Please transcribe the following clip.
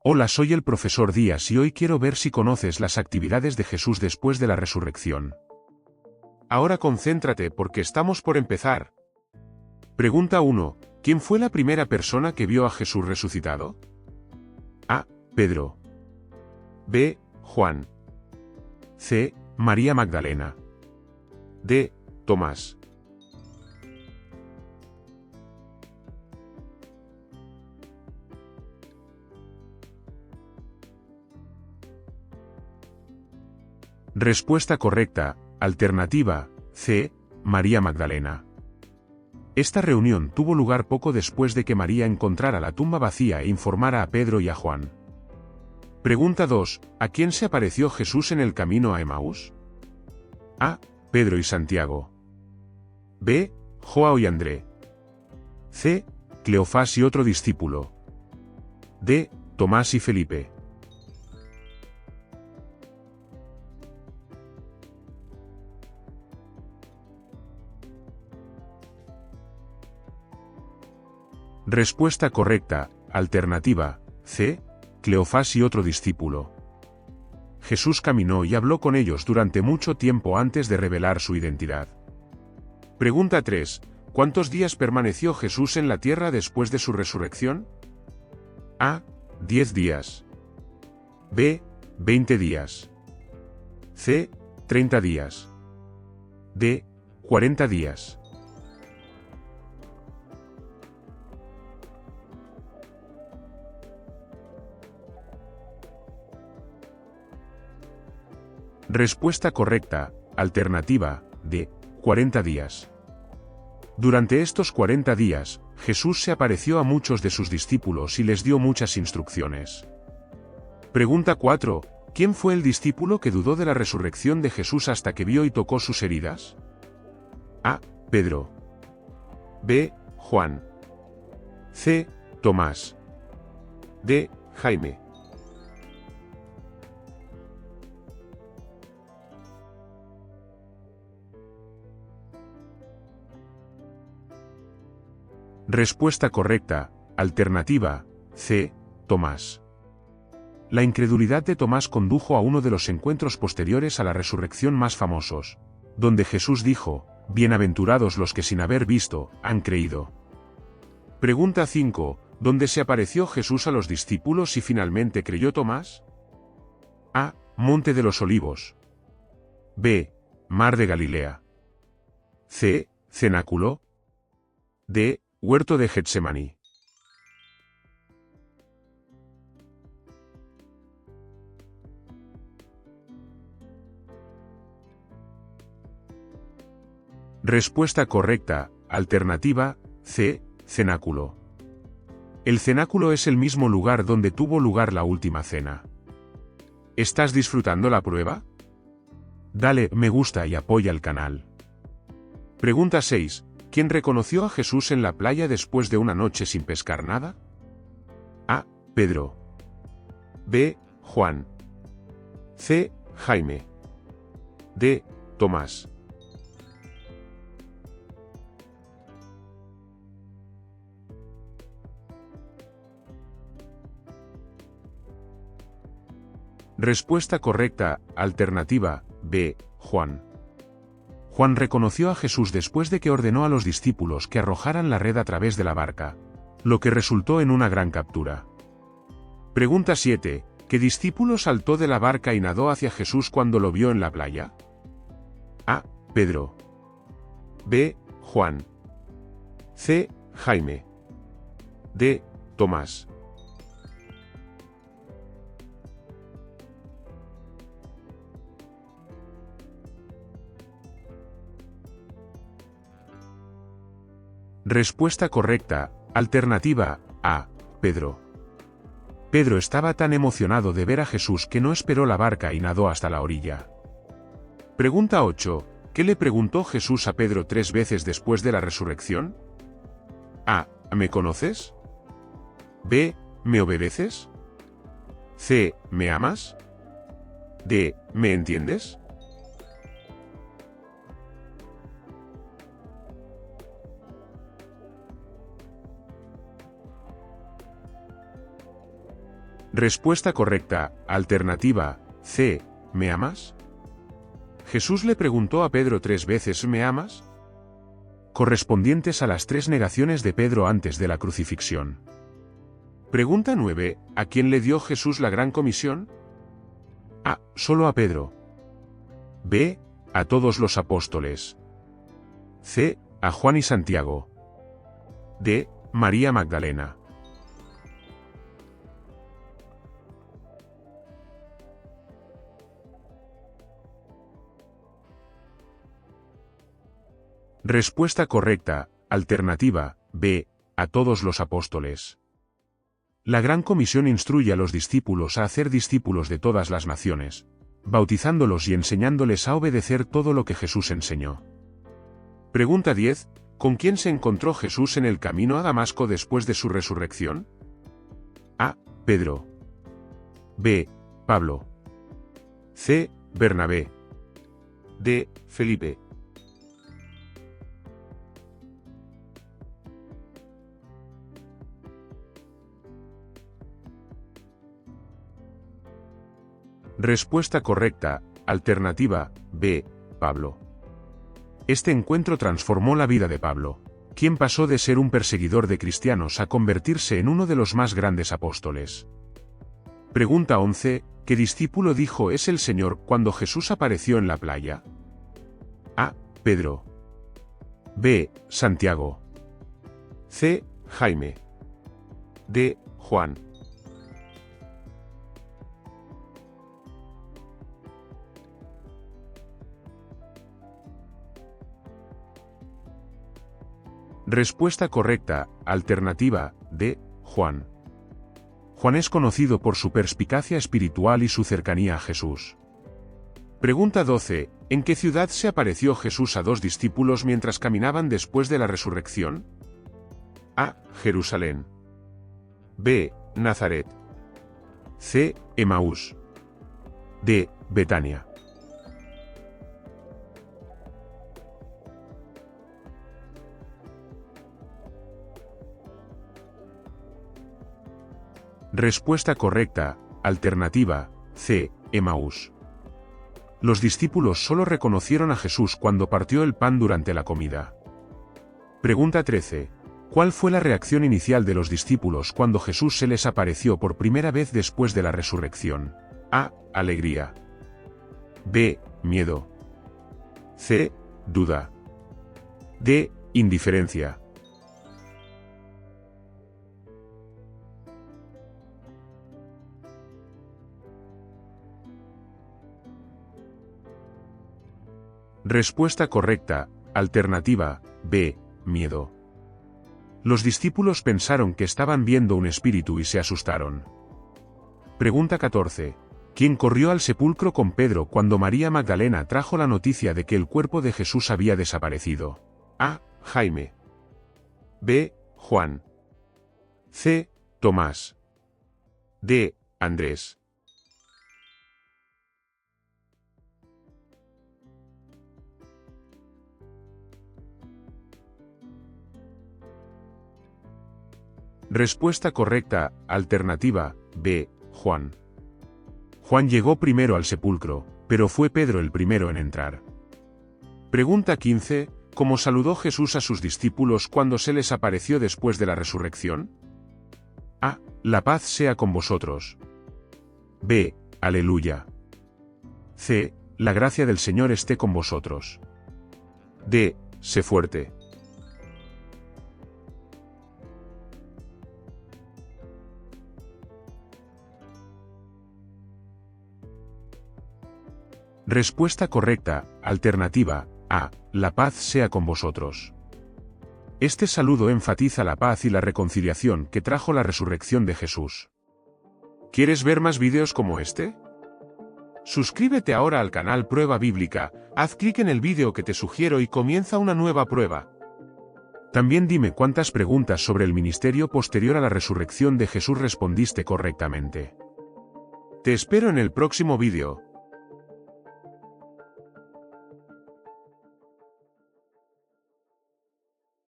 Hola, soy el profesor Díaz y hoy quiero ver si conoces las actividades de Jesús después de la resurrección. Ahora concéntrate porque estamos por empezar. Pregunta 1. ¿Quién fue la primera persona que vio a Jesús resucitado? A. Pedro. B. Juan. C. María Magdalena. D. Tomás. Respuesta correcta, alternativa, C. María Magdalena. Esta reunión tuvo lugar poco después de que María encontrara la tumba vacía e informara a Pedro y a Juan. Pregunta 2. ¿A quién se apareció Jesús en el camino a Emaús? A. Pedro y Santiago. B. Joao y André. C. Cleofás y otro discípulo. D. Tomás y Felipe. Respuesta correcta, alternativa, C. Cleofás y otro discípulo. Jesús caminó y habló con ellos durante mucho tiempo antes de revelar su identidad. Pregunta 3. ¿Cuántos días permaneció Jesús en la tierra después de su resurrección? A. 10 días. B. 20 días. C. 30 días. D. 40 días. Respuesta correcta, alternativa, D. 40 días. Durante estos 40 días, Jesús se apareció a muchos de sus discípulos y les dio muchas instrucciones. Pregunta 4. ¿Quién fue el discípulo que dudó de la resurrección de Jesús hasta que vio y tocó sus heridas? A. Pedro. B. Juan. C. Tomás. D. Jaime. Respuesta correcta, alternativa, C. Tomás. La incredulidad de Tomás condujo a uno de los encuentros posteriores a la resurrección más famosos, donde Jesús dijo, «Bienaventurados los que sin haber visto, han creído». Pregunta 5. ¿Dónde se apareció Jesús a los discípulos y finalmente creyó Tomás? A. Monte de los Olivos. B. Mar de Galilea. C. Cenáculo. D. Huerto de Getsemaní. Respuesta correcta, alternativa, C. Cenáculo. El cenáculo es el mismo lugar donde tuvo lugar la última cena. ¿Estás disfrutando la prueba? Dale me gusta y apoya el canal. Pregunta 6. ¿Quién reconoció a Jesús en la playa después de una noche sin pescar nada? A. Pedro. B. Juan. C. Jaime. D. Tomás. Respuesta correcta, alternativa, B. Juan. Juan reconoció a Jesús después de que ordenó a los discípulos que arrojaran la red a través de la barca, lo que resultó en una gran captura. Pregunta 7. ¿Qué discípulo saltó de la barca y nadó hacia Jesús cuando lo vio en la playa? A. Pedro. B. Juan. C. Jaime. D. Tomás. Respuesta correcta, alternativa, A. Pedro. Pedro estaba tan emocionado de ver a Jesús que no esperó la barca y nadó hasta la orilla. Pregunta 8. ¿Qué le preguntó Jesús a Pedro 3 veces después de la resurrección? A. ¿Me conoces? B. ¿Me obedeces? C. ¿Me amas? D. ¿Me entiendes? Respuesta correcta, alternativa, C. ¿Me amas? Jesús le preguntó a Pedro 3 veces ¿me amas?, correspondientes a las 3 negaciones de Pedro antes de la crucifixión. Pregunta 9. ¿A quién le dio Jesús la gran comisión? A. Solo a Pedro. B. A todos los apóstoles. C. A Juan y Santiago. D. María Magdalena. Respuesta correcta, alternativa, B. A todos los apóstoles. La Gran Comisión instruye a los discípulos a hacer discípulos de todas las naciones, bautizándolos y enseñándoles a obedecer todo lo que Jesús enseñó. Pregunta 10. ¿Con quién se encontró Jesús en el camino a Damasco después de su resurrección? A. Pedro. B. Pablo. C. Bernabé. D. Felipe. Respuesta correcta, alternativa, B. Pablo. Este encuentro transformó la vida de Pablo, quien pasó de ser un perseguidor de cristianos a convertirse en uno de los más grandes apóstoles. Pregunta 11. ¿Qué discípulo dijo es el Señor cuando Jesús apareció en la playa? A. Pedro. B. Santiago. C. Jaime. D. Juan. Respuesta correcta, alternativa, D. Juan. Juan es conocido por su perspicacia espiritual y su cercanía a Jesús. Pregunta 12. ¿En qué ciudad se apareció Jesús a 2 discípulos mientras caminaban después de la resurrección? A. Jerusalén. B. Nazaret. C. Emaús. D. Betania. Respuesta correcta, alternativa, C. Emaús. Los discípulos solo reconocieron a Jesús cuando partió el pan durante la comida. Pregunta 13. ¿Cuál fue la reacción inicial de los discípulos cuando Jesús se les apareció por primera vez después de la resurrección? A. Alegría. B. Miedo. C. Duda. D. Indiferencia. Respuesta correcta, alternativa, B. Miedo. Los discípulos pensaron que estaban viendo un espíritu y se asustaron. Pregunta 14. ¿Quién corrió al sepulcro con Pedro cuando María Magdalena trajo la noticia de que el cuerpo de Jesús había desaparecido? A. Jaime. B. Juan. C. Tomás. D. Andrés. Respuesta correcta, alternativa, B. Juan. Juan llegó primero al sepulcro, pero fue Pedro el primero en entrar. Pregunta 15. ¿Cómo saludó Jesús a sus discípulos cuando se les apareció después de la resurrección? A. La paz sea con vosotros. B. Aleluya. C. La gracia del Señor esté con vosotros. D. Sé fuerte. Respuesta correcta, alternativa, A. La paz sea con vosotros. Este saludo enfatiza la paz y la reconciliación que trajo la resurrección de Jesús. ¿Quieres ver más vídeos como este? Suscríbete ahora al canal Prueba Bíblica, haz clic en el vídeo que te sugiero y comienza una nueva prueba. También dime cuántas preguntas sobre el ministerio posterior a la resurrección de Jesús respondiste correctamente. Te espero en el próximo vídeo.